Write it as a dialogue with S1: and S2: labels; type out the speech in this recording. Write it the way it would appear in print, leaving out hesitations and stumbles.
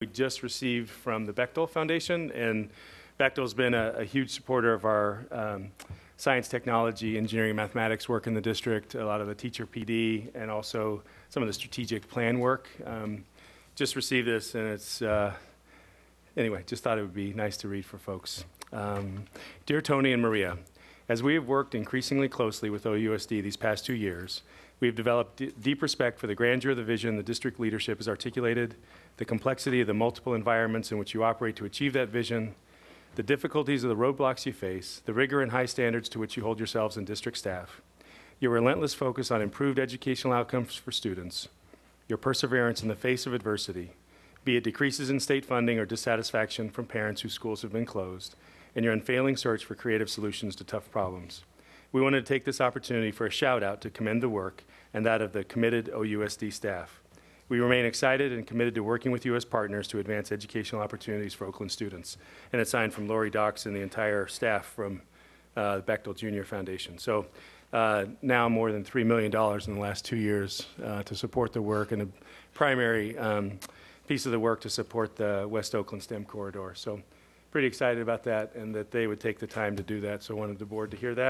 S1: We just received from the Bechtel Foundation, and Bechtel's been a huge supporter of our science, technology, engineering, mathematics work in the district, a lot of the teacher PD, and also some of the strategic plan work. Just received this, and it's, anyway, just thought it would be nice to read for folks. Dear Tony and Maria, as we have worked increasingly closely with OUSD these past 2 years, we have developed deep respect for the grandeur of the vision the district leadership has articulated, the complexity of the multiple environments in which you operate to achieve that vision, the difficulties of the roadblocks you face, the rigor and high standards to which you hold yourselves and district staff, your relentless focus on improved educational outcomes for students, your perseverance in the face of adversity, be it decreases in state funding or dissatisfaction from parents whose schools have been closed, and your unfailing search for creative solutions to tough problems. We wanted to take this opportunity for a shout out to commend the work and that of the committed OUSD staff. We remain excited and committed to working with you as partners to advance educational opportunities for Oakland students. And it's signed from Lori Docks and the entire staff from the Bechtel Junior Foundation. So now more than $3 million in the last 2 years to support the work, and a primary piece of the work to support the West Oakland STEM corridor. So pretty excited about that, and that they would take the time to do that. So I wanted the board to hear that.